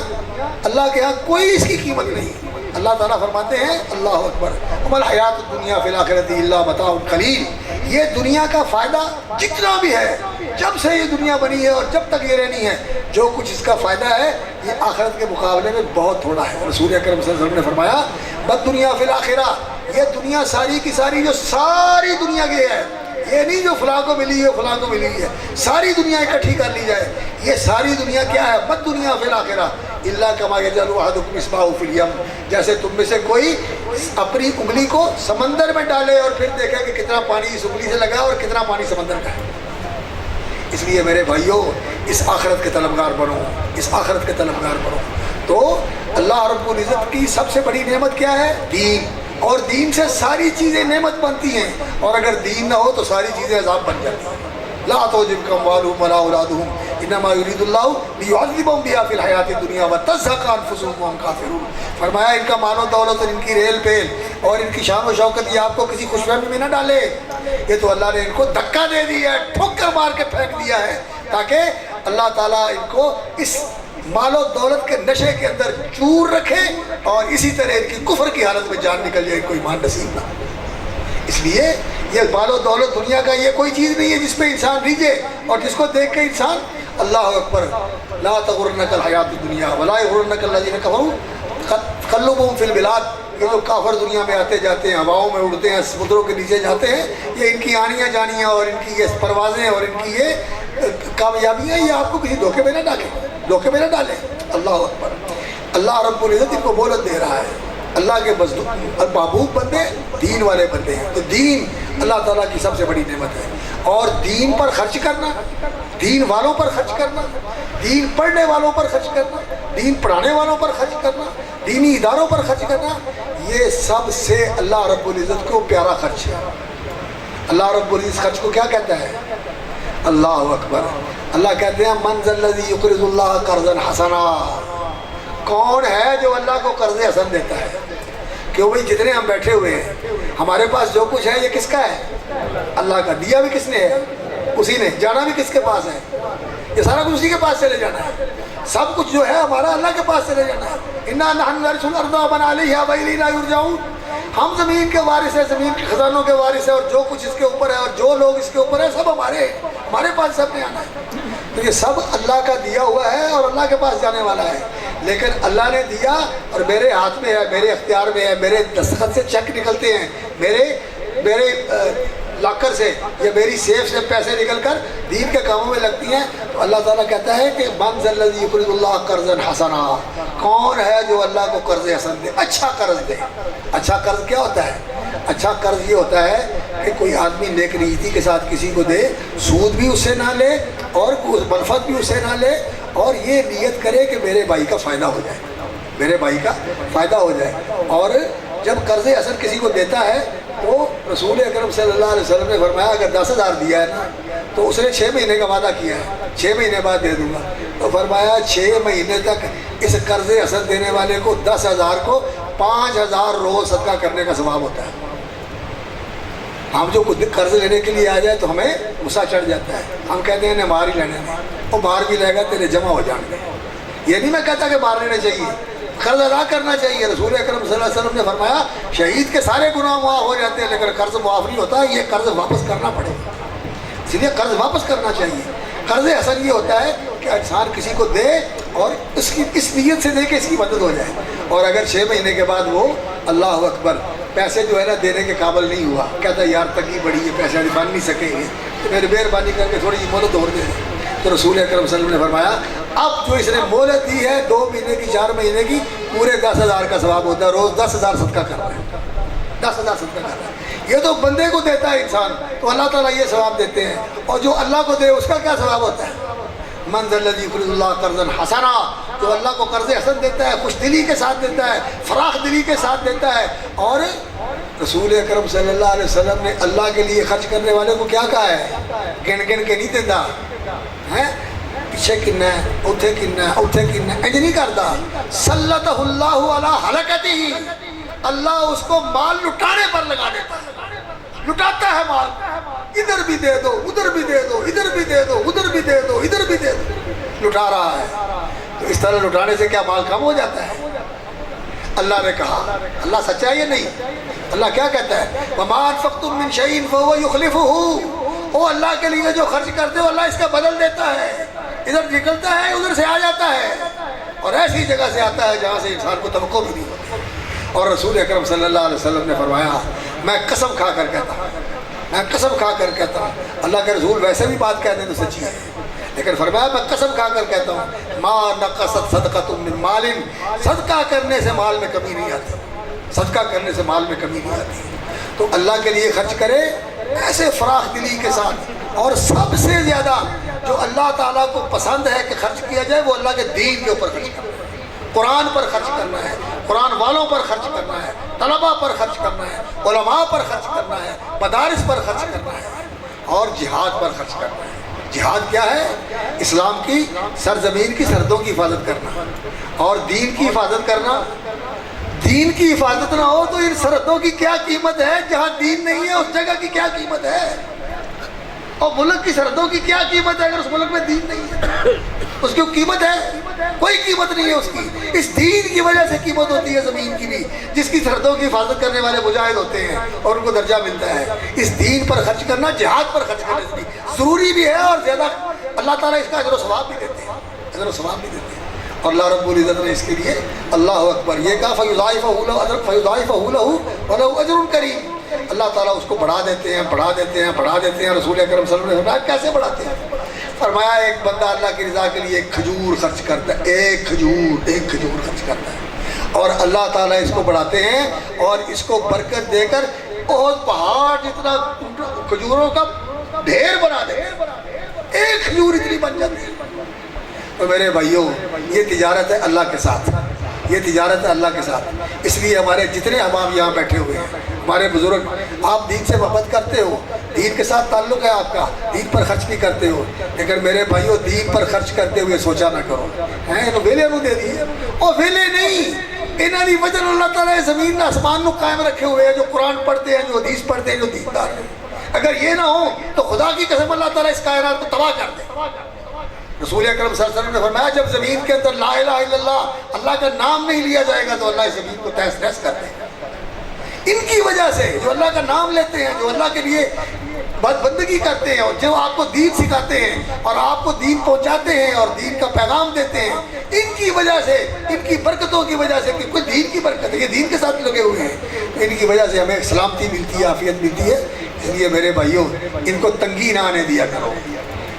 اللہ کے ہاں کوئی اس کی قیمت نہیں. اللہ تعالیٰ فرماتے ہیں اللہ اکبر وما الحیات الدنیا فی الآخرۃ الا متاع قلیل. یہ دنیا کا فائدہ جتنا بھی ہے جب سے یہ دنیا بنی ہے اور جب تک یہ رہنی ہے جو کچھ اس کا فائدہ ہے یہ آخرت کے مقابلے میں بہت تھوڑا ہے. رسول اکرم صلی اللہ علیہ وسلم نے فرمایا بد دنیا فی الآخرہ، یہ دنیا ساری کی ساری جو ساری دنیا کی ہے، یہ نہیں جو فلاں کو ملی ہے فلاں کو ملی ہے، ساری دنیا اکٹھی کر لی جائے، یہ ساری دنیا کیا ہے؟ بد دنیا فی الآخرہ الا کما یجعل احدکم اصبعہ فی الیم. جیسے تم میں سے کوئی اپنی انگلی کو سمندر میں ڈالے اور پھر دیکھے کہ کتنا پانی اس انگلی سے لگا اور کتنا پانی سمندر کا ہے. اس لیے میرے بھائیوں اس آخرت کے طلبگار بنو، اس آخرت کے طلبگار بنو. تو اللہ رب العزت کی سب سے بڑی نعمت کیا ہے؟ دین. اور دین سے ساری چیزیں نعمت بنتی ہیں، اور اگر دین نہ ہو تو ساری چیزیں عذاب بن جاتی ہیں. لا تعجبک اموالهم ولا اولادهم انما يريد الله ليعذبهم بها في الحیات الدنیا وتزهق انفسهم وهم کافرون. فرمایا ان کا مال و دولت اور ان کی ریل پیل اور ان کی شان و شوکت یہ آپ کو کسی خوش فہمی میں نہ ڈالے. یہ تو اللہ نے ان کو دھکا دے دیا ہے، ٹھوکر مار کے پھینک دیا ہے تاکہ اللہ تعالیٰ ان کو اس مال و دولت کے نشے کے اندر چور رکھے اور اسی طرح ان کی کفر کی حالت میں جان نکل جائے، کوئی ایمان نصیب نہ. اس لیے یہ مال و دولت دنیا کا یہ کوئی چیز نہیں ہے جس پہ انسان ریجھے اور جس کو دیکھ کے انسان اللہ اکبر لا تغرنک الحیات الدنیا ولا یغرنک الذین کفروا تقلبهم فی البلاد. یہ جو کافر دنیا میں آتے جاتے ہیں، ہواؤں میں اڑتے ہیں، سمندروں کے نیچے جاتے ہیں، یہ ان کی آنیاں جانیاں اور ان کی یہ پروازیں اور ان کی یہ کامیابیاں یہ آپ کو کسی دھوکے میں نہ ڈالیں، دھوکے میں نہ ڈالیں. اللہ اکبر. اللہ رب العزت ان کو مہلت دے رہا ہے. اللہ کے مزدور اور محبوب بندے دین والے بندے ہیں. تو دین اللہ تعالیٰ کی سب سے بڑی نعمت ہے. اور دین پر خرچ کرنا، دین والوں پر خرچ کرنا، دین پڑھنے والوں پر خرچ کرنا، دین پڑھانے والوں پر خرچ کرنا، دینی اداروں پر خرچ کرنا، یہ سب سے اللہ رب العزت کو پیارا خرچ ہے. اللہ رب العزت خرچ کو کیا کہتا ہے؟ اللہ اکبر. اللہ کہتے ہیں من ذا الذی یقرض اللہ قرضا حسنا. کون ہے جو اللہ کو قرض حسن دیتا ہے؟ کیوں بھائی جتنے ہم بیٹھے ہوئے ہیں ہمارے پاس جو کچھ ہے یہ کس کا ہے؟ اللہ کا. دیا بھی کس نے ہے؟ اسی نے. جانا بھی کس کے پاس ہے؟ یہ سارا کچھ اسی کے پاس چلے جانا ہے. سب کچھ جو ہے ہمارا اللہ کے پاس چلے جانا ہے. انا نحن نرث الارض ومن علیہا والینا یرجعون. ہم زمین کے وارث ہیں، زمین کے خزانوں کے وارث ہیں، اور جو کچھ اس کے اوپر ہے اور جو لوگ اس کے اوپر ہیں سب ہمارے پاس سب نے آنا ہے. تو یہ سب اللہ کا دیا ہوا ہے اور اللہ کے پاس جانے والا ہے. لیکن اللہ نے دیا اور میرے ہاتھ میں ہے، میرے اختیار میں ہے، میرے دستخط سے چیک نکلتے ہیں، میرے لاکر سے یا میری سیف سے پیسے نکل کر دین کے کاموں میں لگتی ہیں. تو اللہ تعالیٰ کہتا ہے کہ من ذا الذی یقرض اللہ قرضا حسنا. کون ہے جو اللہ کو قرض حسن دے، اچھا قرض دے. اچھا قرض کیا ہوتا ہے؟ اچھا قرض یہ ہوتا ہے کہ کوئی آدمی نیک نیتی کے ساتھ کسی کو دے، سود بھی اس سے نہ لے اور منفعت بھی اس سے نہ لے، اور یہ نیت کرے کہ میرے بھائی کا فائدہ ہو جائے، میرے بھائی کا فائدہ ہو جائے. اور جب قرض حسن کسی کو دیتا ہے تو رسول اکرم صلی اللہ علیہ وسلم نے فرمایا اگر 10,000 دیا ہے نا تو اس نے 6 مہینے کا وعدہ کیا ہے 6 مہینے بعد دے دوں گا. تو فرمایا 6 مہینے تک اس قرض حسن دینے والے کو 10,000 کو 5,000 روز صدقہ کرنے کا ثواب ہوتا ہے. ہم جو قرض لینے کے لیے آ جائے تو ہمیں غصہ چڑھ جاتا ہے. ہم کہتے ہیں مار ہی لینے دیں، وہ مار بھی لے گا تیرے جمع ہو جائیں گے. یہ نہیں میں کہتا کہ مار لینے چاہیے، قرض ادا کرنا چاہیے۔ رسول اکرم صلی اللہ علیہ وسلم نے فرمایا شہید کے سارے گناہ معاف ہو جاتے ہیں لیکن قرض معاف نہیں ہوتا، یہ قرض واپس کرنا پڑے گا، اس لیے قرض واپس کرنا چاہیے۔ قرض حسن یہ ہوتا ہے کہ انسان کسی کو دے اور اس نیت سے دے کہ اس کی مدد ہو جائے، اور اگر 6 مہینے کے بعد وہ اللہ اکبر پیسے جو ہے نا دینے کے قابل نہیں ہوا، کہتا ہے یار تنگی بڑی ہے، پیسے بن نہیں سکیں گے، تو میری مہربانی کر کے تھوڑی سی مہلت اور دے دیں۔ تو رسول اکرم صلی اللہ علیہ وسلم نے فرمایا اب جو اس نے مہلت دی ہے 2 مہینے کی 4 مہینے کی، پورے 10,000 کا ثواب ہوتا ہے، روز 10,000 صدقہ کر رہا ہے، 10,000 صدقہ کر رہا ہے۔ یہ تو بندے کو دیتا ہے انسان، تو اللہ تعالیٰ یہ ثواب دیتے ہیں، اور جو اللہ کو دے اس کا کیا ثواب ہوتا ہے؟ من ذا الذی یقرض اللہ قرضا حسنا، جو اللہ کو قرض حسن دیتا ہے، خوش دلی کے ساتھ دیتا ہے، فراخ دلی کے ساتھ دیتا ہے۔ اور رسول اکرم صلی اللہ علیہ وسلم نے اللہ کے لیے خرچ کرنے والے کو کیا کہا ہے؟ گن گن کے نہیں دیتا ہے، پیچھے کننا ہے، اتھے کننا ہے، اتھے کننا ہے، انج نہیں کرتا۔ سلطہ اللہ علی حلقتہ، اللہ اس کو مال لٹانے پر لگا دیتا ہے، لٹاتا ہے مال، ادھر بھی دے دو، ادھر بھی دے دو، ادھر بھی دے دو، ادھر بھی دے دو، ادھر بھی دے دو، لٹا رہا ہے۔ تو اس طرح لٹانے سے کیا مال کم ہو جاتا ہے؟ اللہ نے کہا، اللہ سچا ہے یا نہیں؟ اللہ کیا کہتا ہے؟ وَمَا أَنفَقْتُم مِّن شَيْءٍ فَهُوَ يُخْلِفُهُ، وہ اللہ کے لیے جو خرچ کرتے ہو اللہ اس کا بدل دیتا ہے، ادھر نکلتا ہے ادھر سے آ جاتا ہے، اور ایسی جگہ سے آتا ہے جہاں سے انسان کو توقع بھی نہیں ہوتی۔ اور رسول اکرم صلی اللہ علیہ وسلم نے فرمایا، میں قسم کھا کر کہتا ہوں، میں قسم کھا کر کہتا ہوں، اللہ کے رسول ویسے بھی بات کہتے ہیں تو سچی ہے، لیکن فرمایا میں قسم کھا کر کہتا ہوں، ما نقصت صدقۃ من مال، صدقہ کرنے سے مال میں کمی نہیں آتی، صدقہ کرنے سے مال میں کمی نہیں آتی۔ تو اللہ کے لیے خرچ کرے ایسے فراخ دلی کے ساتھ، اور سب سے زیادہ جو اللہ تعالیٰ کو پسند ہے کہ خرچ کیا جائے وہ اللہ کے دین کے اوپر خرچ کرنا ہے، قرآن پر خرچ کرنا ہے، قرآن والوں پر خرچ کرنا ہے، طلباء پر خرچ کرنا ہے، علماء پر خرچ کرنا ہے، مدارس پر خرچ کرنا ہے، اور جہاد پر خرچ کرنا ہے۔ جہاد کیا ہے؟ اسلام کی سرزمین کی سرحدوں کی حفاظت کرنا اور دین کی حفاظت کرنا۔ دین کی حفاظت نہ ہو تو ان سرحدوں کی کیا قیمت ہے؟ جہاں دین نہیں ہے اس جگہ کی کیا قیمت ہے؟ اور ملک کی سرحدوں کی کیا قیمت ہے اگر اس ملک میں دین نہیں ہے؟ اس کی قیمت ہے؟ کوئی قیمت نہیں ہے اس کی۔ اس دین کی وجہ سے قیمت ہوتی ہے زمین کی بھی، جس کی سرحدوں کی حفاظت کرنے والے مجاہد ہوتے ہیں اور ان کو درجہ ملتا ہے۔ اس دین پر خرچ کرنا، جہاد پر خرچ کرنے سے بھی ضروری بھی ہے، اور زیادہ اللہ تعالیٰ اس کا اجر و ثواب بھی دیتے ہیں، اجر و ثواب بھی دیتے ہیں۔ اور اللہ رب العزت نے اس کے لیے اللہ اکبر یہ کہا فَيُضَاعِفَهُ لَهُ وَلَهُ أَجْرٌ كَرِيمٌ، اللہ تعالیٰ اس کو بڑھا دیتے ہیں، بڑھا دیتے ہیں، بڑھا دیتے ہیں۔ رسول اکرم صلی اللہ علیہ وسلم نے فرمایا کیسے بڑھاتے ہیں؟ فرمایا ایک بندہ اللہ کی رضا کے لیے ایک کھجور خرچ کرتا ہے، ایک کھجور خرچ کرتا ہے، اور اللہ تعالیٰ اس کو بڑھاتے ہیں اور اس کو برکت دے کر بہت پہاڑ جتنا کھجوروں کا ڈھیر بنا دے، ایک کھجور اتنی بن جاتی ہے۔ تو میرے بھائیوں یہ تجارت ہے اللہ کے ساتھ، یہ تجارت ہے اللہ کے ساتھ۔ اس لیے ہمارے جتنے احباب یہاں بیٹھے ہوئے ہیں، ہمارے بزرگ، آپ دین سے محبت کرتے ہو، دین کے ساتھ تعلق ہے آپ کا، دین پر خرچ بھی کرتے ہو، لیکن میرے بھائیوں دین پر خرچ کرتے ہوئے سوچا نہ کرو ہیں تو ویلے نو دے دیے، اور ویلے نہیں، انہاں دی وجہ اللہ تعالیٰ زمین آسمان نو قائم رکھے ہوئے ہیں، جو قرآن پڑھتے ہیں، جو حدیث پڑھتے ہیں، جو دیندار ہیں۔ اگر یہ نہ ہو تو خدا کی قسم اللہ تعالیٰ اس کائنات کو تباہ کر دے۔ رسول اکرم صلی اللہ علیہ وسلم نے فرمایا جب زمین کے اندر لا الہ الا اللہ، اللہ کا نام نہیں لیا جائے گا تو اللہ اس زمین کو تہس نہس کر دے گا۔ ان کی وجہ سے جو اللہ کا نام لیتے ہیں، جو اللہ کے لیے بندگی کرتے ہیں، اور جو آپ کو دین سکھاتے ہیں اور آپ کو دین پہنچاتے ہیں اور دین کا پیغام دیتے ہیں، ان کی وجہ سے، ان کی برکتوں کی وجہ سے، کہ کوئی دین کی برکت ہے، یہ دین کے ساتھ لگے ہوئے ہیں، تو ان کی وجہ سے ہمیں سلامتی ملتی ہے، عافیت ملتی ہے۔ اس لیے میرے بھائیوں ان کو تنگی نہ آنے دیا کرو،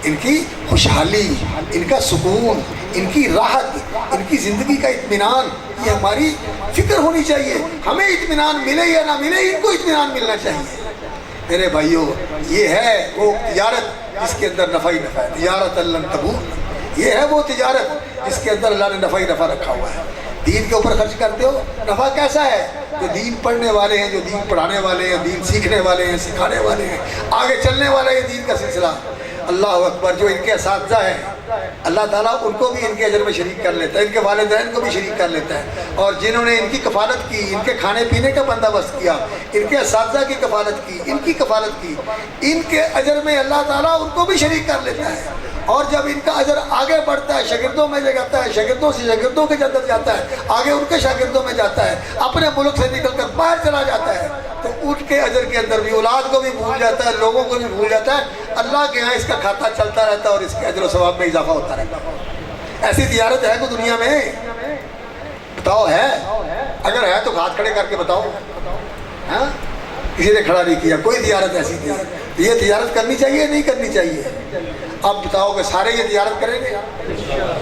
ان کی خوشحالی، ان کا سکون، ان کی راحت، ان کی زندگی کا اطمینان، یہ ہماری فکر ہونی چاہیے۔ ہمیں اطمینان ملے یا نہ ملے، ان کو اطمینان ملنا چاہیے۔ میرے بھائیوں یہ ہے وہ تجارت جس کے اندر نفع ہی نفع ہے، تجارت لن تبور، یہ ہے وہ تجارت جس کے اندر اللہ نے نفع ہی نفع رکھا ہوا ہے۔ دین کے اوپر خرچ کرتے ہو، نفع کیسا ہے؟ جو دین پڑھنے والے ہیں، جو دین پڑھانے والے ہیں، دین سیکھنے والے ہیں، سکھانے والے ہیں، آگے چلنے والے ہیں دین کا سلسلہ۔ اللہ اکبر، جو ان کے اساتذہ ہیں اللہ تعالیٰ ان کو بھی ان کے اجر میں شریک کر لیتا ہے، ان کے والدین کو بھی شریک کر لیتا ہے، اور جنہوں نے ان کی کفالت کی، ان کے کھانے پینے کا بندوبست کیا، ان کے اساتذہ کی کفالت کی، ان کی کفالت کی، ان کے اجر میں اللہ تعالیٰ ان کو بھی شریک کر لیتا ہے۔ اور جب ان کا اجر آگے بڑھتا ہے، شاگردوں میں جاتا ہے، شاگردوں سے شاگردوں کے اندر جاتا ہے، آگے ان کے شاگردوں میں جاتا ہے، اپنے ملک سے نکل کر باہر چلا جاتا ہے، تو ان کے اجر کے اندر بھی اولاد کو بھی بھول جاتا ہے، لوگوں کو بھی بھول جاتا ہے، اللہ کے یہاں اس کا کھاتا چلتا رہتا ہے اور اس کے اجر و ثواب میں اضافہ ہوتا رہتا ہے۔ ایسی تجارت ہے کوئی دنیا میں؟ بتاؤ ہے؟ اگر ہے تو ہاتھ کھڑے کر کے بتاؤ۔ ہاں، کسی نے کھڑا نہیں کیا، کوئی تجارت ایسی نہیں ہے۔ یہ تجارت کرنی چاہیے نہیں کرنی چاہیے؟ اب بتاؤ کہ سارے یہ تجارت کریں گے؟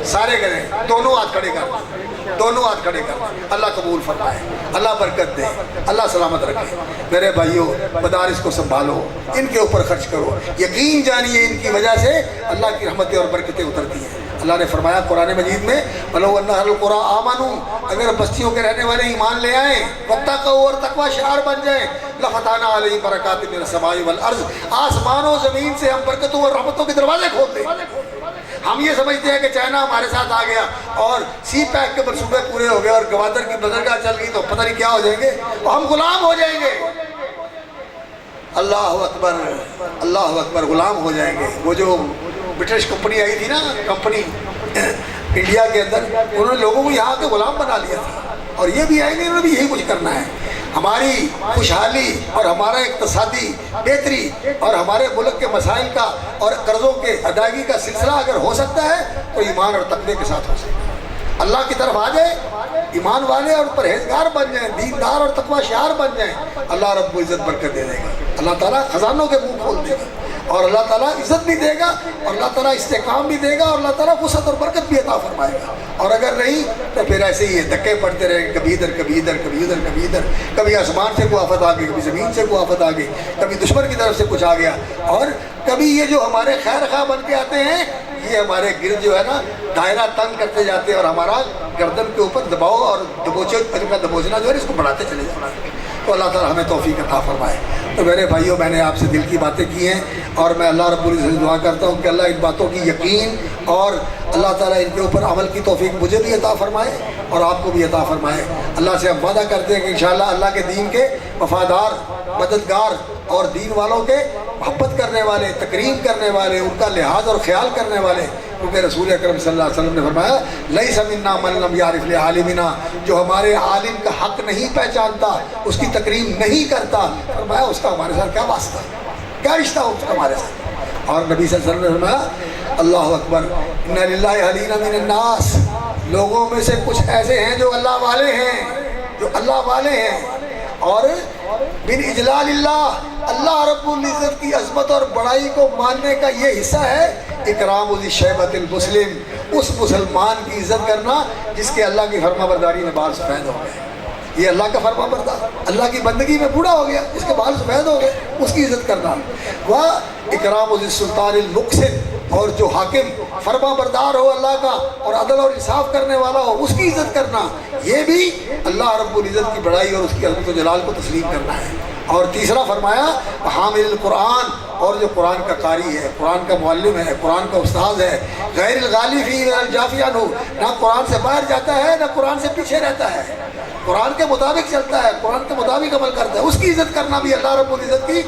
سارے کریں، دونوں ہاتھ کھڑے کر، دونوں ہاتھ کھڑے کر۔ اللہ قبول فرمائے، اللہ برکت دے، اللہ سلامت رکھے۔ میرے بھائیوں، مدارس کو سنبھالو، ان کے اوپر خرچ کرو، یقین جانیے ان کی وجہ سے اللہ کی رحمتیں اور برکتیں اترتی ہیں۔ اللہ نے فرمایا قرآن مجید میں، وَلَوْ أَنَّ أَهْلَ الْقُرَىٰ آمَنُوا، اگر بستیوں کے رہنے والے ایمان لے آئیں، وَاتَّقَوْا، اور تقوی شعار بن جائیں، لَفَتَحْنَا عَلَيْهِمْ بَرَكَاتٍ مِّنَ السَّمَاءِ وَالْأَرْضِ، آسمان و زمین سے ہم برکتوں اور رحمتوں کے دروازے کھول دیں۔ ہم یہ سمجھتے ہیں کہ چائنا ہمارے ساتھ آ گیا اور سی پیک کے منصوبے پورے ہو گئے اور گوادر کی بزرگاہ چل گئی تو پتہ نہیں کیا ہو جائیں گے، اور ہم غلام ہو جائیں گے۔ اللہ اکبر، اللہ اکبر، غلام ہو جائیں گے۔ وہ جو برٹش کمپنی آئی تھی نا، کمپنی انڈیا کے اندر، انہوں نے لوگوں کو یہاں کے غلام بنا لیا تھا، اور یہ بھی آئیں گے، انہوں نے بھی یہی کچھ کرنا ہے۔ ہماری خوشحالی اور ہمارا اقتصادی بہتری اور ہمارے ملک کے مسائل کا اور قرضوں کے ادائیگی کا سلسلہ اگر ہو سکتا ہے تو ایمان اور تقوی کے ساتھ ہو سکتا ہے۔ اللہ کی طرف آ جائے، ایمان والے اور پرہیزگار بن جائیں، دیندار اور تقوی شعار بن جائیں، اللہ رب العزت برکت دے دے گا۔ اللہ تعالیٰ خزانوں کے منہ کھول دے گا، اور اللہ تعالیٰ عزت بھی دے گا، اور اللہ تعالیٰ استحکام بھی دے گا، اور اللہ تعالیٰ وسعت اور برکت بھی عطا فرمائے گا۔ اور اگر نہیں تو پھر ایسے ہی ہے، دھکے پڑتے رہیں گے، کبھی ادھر کبھی ادھر، کبھی ادھر کبھی ادھر، کبھی آسمان سے کوئی آفت آ گئی، کبھی زمین سے کوئی آفت آ گئی، کبھی دشمن کی طرف سے کچھ آ گیا، اور کبھی یہ جو ہمارے خیر خواہ بن کے آتے ہیں یہ ہمارے گرد جو ہے نا دائرہ تنگ کرتے جاتے ہیں، اور ہمارا گردن کے اوپر دباؤ اور دبوچنا جو ہے اس کو بڑھاتے چلے جاتے ہیں۔ تو اللہ تعالیٰ ہمیں توفیق عطا فرمائے۔ تو میرے بھائیوں، میں نے آپ سے دل کی باتیں کی ہیں، اور میں اللہ رب العزت سے دعا کرتا ہوں کہ اللہ ان باتوں کی یقین اور اللہ تعالیٰ ان کے اوپر عمل کی توفیق مجھے بھی عطا فرمائے اور آپ کو بھی عطا فرمائے۔ اللہ سے ہم وعدہ کرتے ہیں کہ انشاءاللہ اللہ کے دین کے وفادار، مددگار اور دین والوں کے محبت کرنے والے، تکریم کرنے والے، ان کا لحاظ اور خیال کرنے والے، کیونکہ رسول اکرم صلی اللہ علیہ وسلم نے فرمایا لیس منا من لم یعرف لعالمنا، جو ہمارے عالم کا حق نہیں پہچانتا، اس کی تکریم نہیں کرتا، فرمایا اس کا ہمارے ساتھ کیا واسطہ، کیا رشتہ ہو اس کا ہمارے ساتھ۔ اور نبی صلی اللہ علیہ وسلم نے فرمایا اللہ اکبر، ان للہ اہلین من الناس، لوگوں میں سے کچھ ایسے ہیں جو اللہ والے ہیں، جو اللہ والے ہیں، اور بن اجلال اللہ، اللہ رب العزت کی عظمت اور بڑائی کو ماننے کا یہ حصہ ہے اکرام ذی شیبۃ المسلم، اس مسلمان کی عزت کرنا جس کے اللہ کی فرما برداری میں بال سفید ہو گئے۔ یہ اللہ کا فرما بردار، اللہ کی بندگی میں بوڑھا ہو گیا، اس کے بال سفید ہو گئے، اس کی عزت کرنا۔ وہ اکرام ذی السلطان المقسط، اور جو حاکم فرما بردار ہو اللہ کا اور عدل اور انصاف کرنے والا ہو، اس کی عزت کرنا، یہ بھی اللہ رب العزت کی بڑائی اور اس کی عظمت و جلال کو تسلیم کرنا ہے۔ اور تیسرا فرمایا حامل القرآن، اور جو قرآن کا قاری ہے، قرآن کا معلم ہے، قرآن کا استاذ ہے، غیر الغالی فی ولا الجافی عنہ، نہ قرآن سے باہر جاتا ہے نہ قرآن سے پیچھے رہتا ہے، قرآن کے مطابق چلتا ہے، قرآن کے مطابق عمل کرتا ہے، اس کی عزت کرنا بھی اللہ رب العزت کی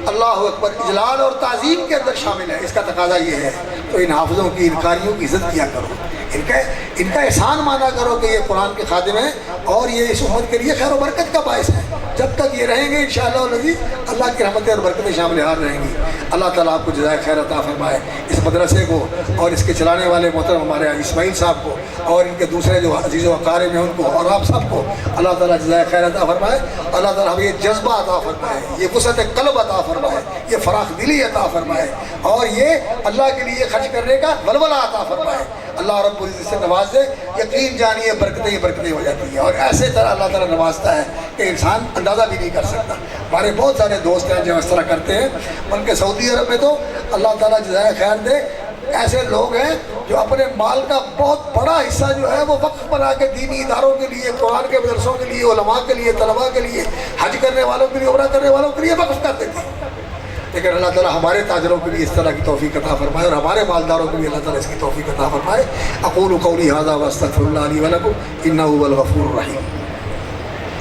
اللہ اکبر اجلال اور تعظیم کے اندر شامل ہے۔ اس کا تقاضا یہ ہے، تو ان حافظوں کی، ان قاریوں کی عزت کیا کرو، ان کا احسان مانا کرو کہ یہ قرآن کے خادم ہیں اور یہ اس امت کے لیے خیر و برکت کا باعث ہے۔ جب تک یہ رہیں گے انشاءاللہ العزیز اللہ کی رحمتیں اور برکتیں شامل حال رہیں گی۔ اللہ تعالیٰ آپ کو جزائے خیر عطا فرمائے، اس مدرسے کو اور اس کے چلانے والے محترم ہمارے اسماعیل صاحب کو اور ان کے دوسرے جو عزیز و اقارب ہیں ان کو اور آپ سب کو اللہ تعالیٰ جزائے خیر عطا فرمائے۔ اللہ تعالیٰ ہمیں یہ جذبہ عطا فرمائے، یہ وسعت قلب عطا فرمائے، یہ فراخ دلی عطا فرمائے، اور یہ اللہ کے لیے خرچ کرنے کا ولولہ عطا فرمائے۔ اللہ رب العزت سے نواز دے، یقین جانیے برکتیں برکتیں ہو جاتی ہیں، اور ایسے طرح اللہ تعالیٰ نوازتا ہے کہ انسان اندازہ بھی نہیں کر سکتا۔ ہمارے بہت سارے دوست ہیں جو اس طرح کرتے ہیں، بلکہ سعودی عرب میں تو اللہ تعالیٰ جزائے خیر دے، ایسے لوگ ہیں جو اپنے مال کا بہت بڑا حصہ جو ہے وہ وقف بنا کے دینی اداروں کے لیے، قرآن کے مدرسوں کے لیے، علماء کے لیے، طلباء کے لیے، حج کرنے والوں کے لیے، عمرہ کرنے والوں کے لیے وقف کر دیتے ہیں۔ لیکن اللہ تعالیٰ ہمارے تاجروں کے لیے اس طرح کی توفیق عطا فرمائے، اور ہمارے مالداروں کے لیے اللہ تعالیٰ اس کی توفیق عطا فرمائے۔ اقول قولی ھذا واستغفر اللہ لی ولکم انہ هو الغفور الرحیم۔